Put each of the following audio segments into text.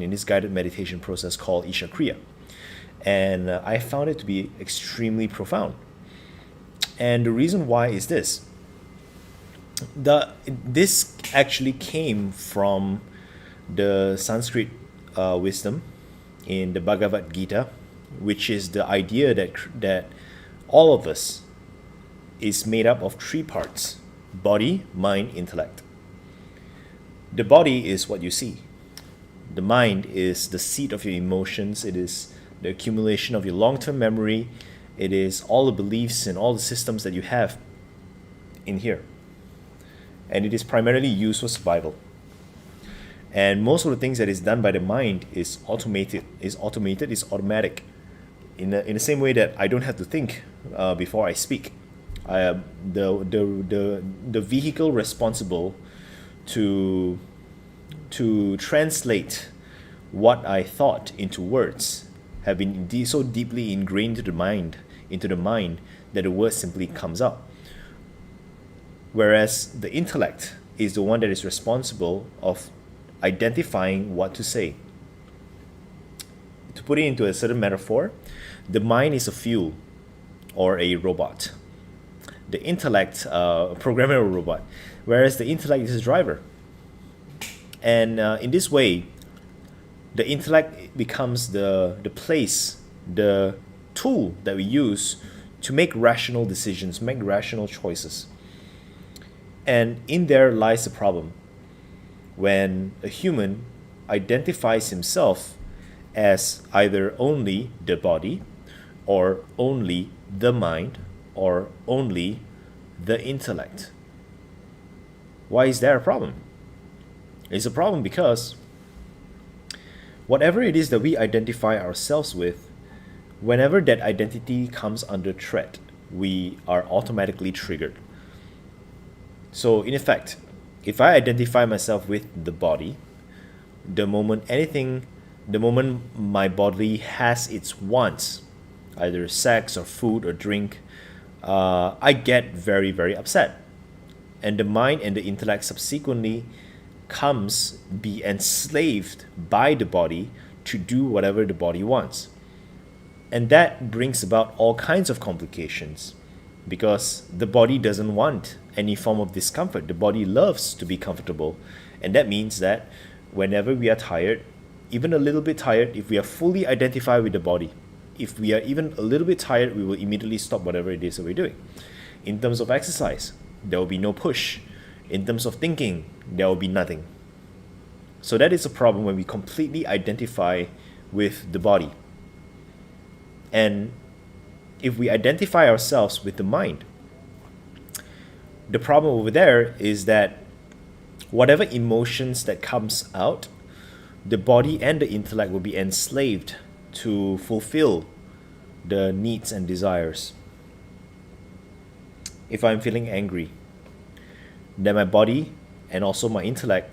in this guided meditation process called Isha Kriya. And I found it to be extremely profound. And the reason why is this. This actually came from the Sanskrit wisdom in the Bhagavad Gita, which is the idea that all of us is made up of three parts: body, mind, intellect. The body is what you see. The mind is the seat of your emotions. It is the accumulation of your long-term memory. It is all the beliefs and all the systems that you have in here. And it is primarily used for survival. And most of the things that is done by the mind is automated, is automatic. In the same way that I don't have to think before I speak. The vehicle responsible to translate what I thought into words have been so deeply ingrained into the mind that the word simply comes out. Whereas the intellect is the one that is responsible of identifying what to say. To put it into a certain metaphor, the mind is a fuel or a robot. The intellect, a programmable robot, whereas the intellect is a driver. And in this way, the intellect becomes the place, the tool that we use to make rational decisions, make rational choices. And in there lies the problem. When a human identifies himself as either only the body, or only the mind, or only the intellect. Why is there a problem? It's a problem because whatever it is that we identify ourselves with, whenever that identity comes under threat, we are automatically triggered. So in effect, if I identify myself with the body, the moment my body has its wants, either sex or food or drink, I get very, very upset. And the mind and the intellect subsequently be enslaved by the body to do whatever the body wants. And that brings about all kinds of complications because the body doesn't want any form of discomfort. The body loves to be comfortable. And that means that whenever we are tired, even a little bit tired, if we are fully identified with the body, if we are even a little bit tired, we will immediately stop whatever it is that we're doing. In terms of exercise, there will be no push. In terms of thinking, there will be nothing. So that is a problem when we completely identify with the body. And if we identify ourselves with the mind, the problem over there is that whatever emotions that comes out, the body and the intellect will be enslaved to fulfill the needs and desires. If I'm feeling angry, then my body and also my intellect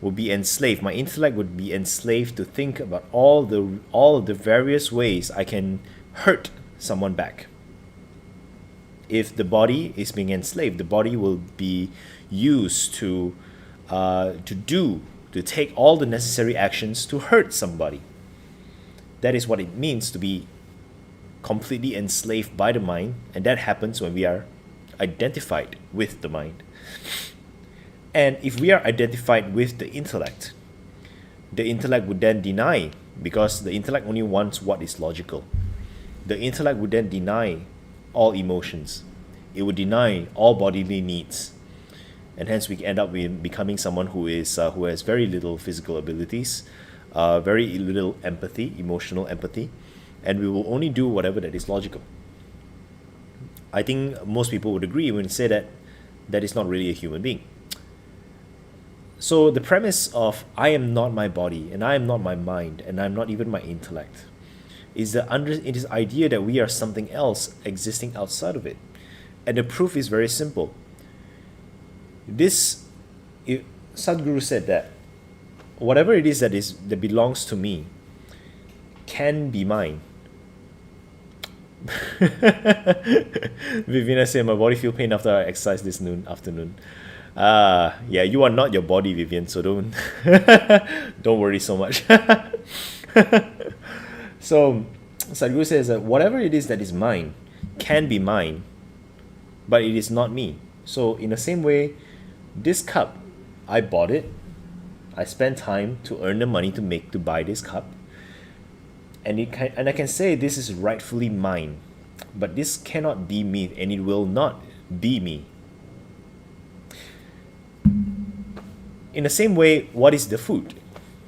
will be enslaved. My intellect would be enslaved to think about all the various ways I can hurt someone back. If the body is being enslaved, the body will be used to take all the necessary actions to hurt somebody. That is what it means to be completely enslaved by the mind, and that happens when we are identified with the mind. And if we are identified with the intellect would then deny, because the intellect only wants what is logical. The intellect would then deny all emotions. It would deny all bodily needs. And hence we end up becoming someone who has very little physical abilities, very little empathy, emotional empathy, and we will only do whatever that is logical. I think most people would agree when they say that is not really a human being. So the premise of I am not my body, and I am not my mind, and I am not even my intellect, is it is idea that we are something else existing outside of it. And the proof is very simple. Sadhguru said that whatever it is that belongs to me can be mine. Vivina said, my body feel pain after I exercise this afternoon. Yeah, you are not your body, Vivian, so don't don't worry so much. So Sadhguru says that whatever it is that is mine can be mine, but it is not me. So in the same way, this cup, I bought it. I spent time to earn the money to buy this cup, and I can say this is rightfully mine, but this cannot be me, and it will not be me. In the same way, what is the food?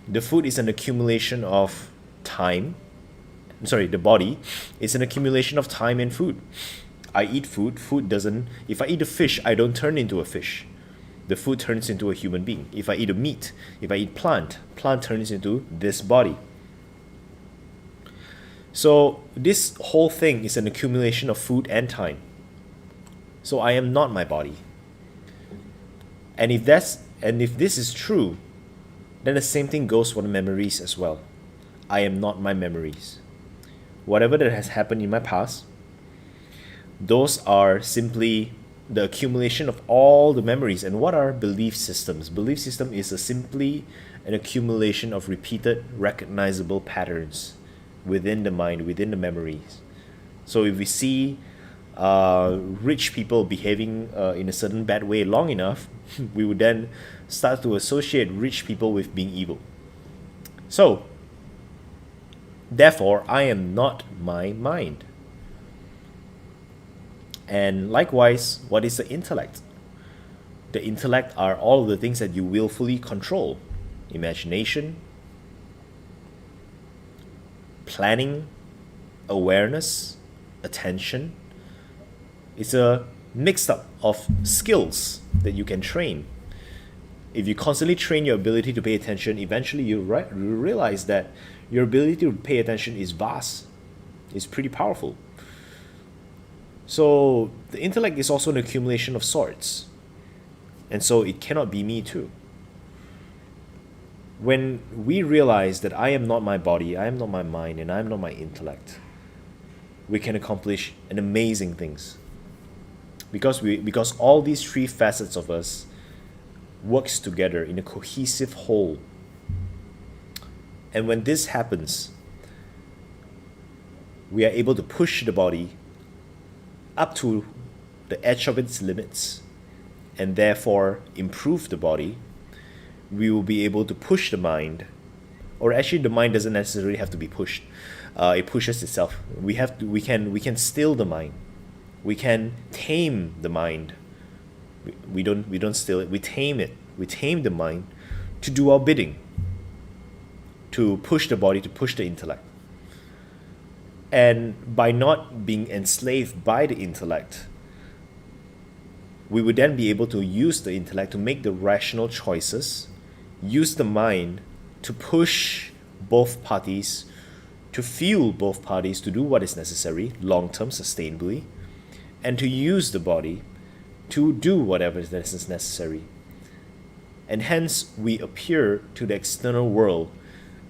The food is an accumulation of time. Sorry, the body is an accumulation of time and food. I eat food. Food doesn't. If I eat a fish, I don't turn into a fish. The food turns into a human being. If I eat a meat, if I eat plant, plant turns into this body. So this whole thing is an accumulation of food and time. So I am not my body. And if this is true, then the same thing goes for the memories as well. I am not my memories. Whatever that has happened in my past, those are simply the accumulation of all the memories. And what are belief systems? Belief system is simply an accumulation of repeated recognizable patterns within the mind, within the memories. So if we see rich people behaving in a certain bad way long enough, we would then start to associate rich people with being evil. So, therefore, I am not my mind. And likewise, what is the intellect? The intellect are all of the things that you willfully control: imagination, planning, awareness, attention. It's a mixed up of skills that you can train. If you constantly train your ability to pay attention, eventually you realize that your ability to pay attention is vast. It's pretty powerful. So the intellect is also an accumulation of sorts. And so it cannot be me too. When we realize that I am not my body, I am not my mind, and I am not my intellect, we can accomplish an amazing things. Because all these three facets of us works together in a cohesive whole. And when this happens, we are able to push the body up to the edge of its limits and therefore improve the body. We will be able to push the mind, or actually the mind doesn't necessarily have to be pushed. It pushes itself. We can still the mind. We can tame the mind. We don't still it. We tame it. We tame the mind to do our bidding, to push the body, to push the intellect. And by not being enslaved by the intellect, we would then be able to use the intellect to make the rational choices, use the mind to push both parties, to fuel both parties to do what is necessary, long-term, sustainably, and to use the body to do whatever is necessary. And hence, we appear to the external world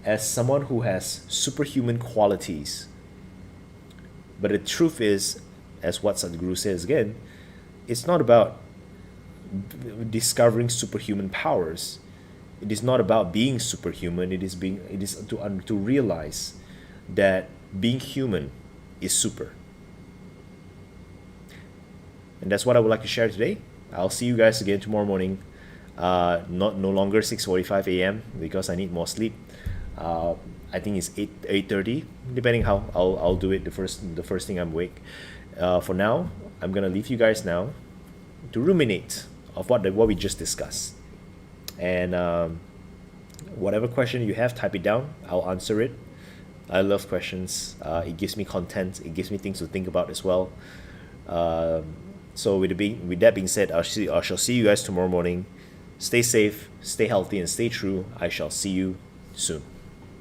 as someone who has superhuman qualities. But the truth is, as what Sadhguru says again, it's not about discovering superhuman powers. It is not about being superhuman. It is to realize that being human is super. And that's what I would like to share today. I'll see you guys again tomorrow morning. No longer 6:45 a.m. because I need more sleep. I think it's 8:30, depending how I'll do it the first thing I'm awake. For now, I'm gonna leave you guys now to ruminate of what we just discussed. And whatever question you have, type it down. I'll answer it. I love questions. It gives me content. It gives me things to think about as well. So with that being said, I shall see you guys tomorrow morning. Stay safe, stay healthy, and stay true. I shall see you soon.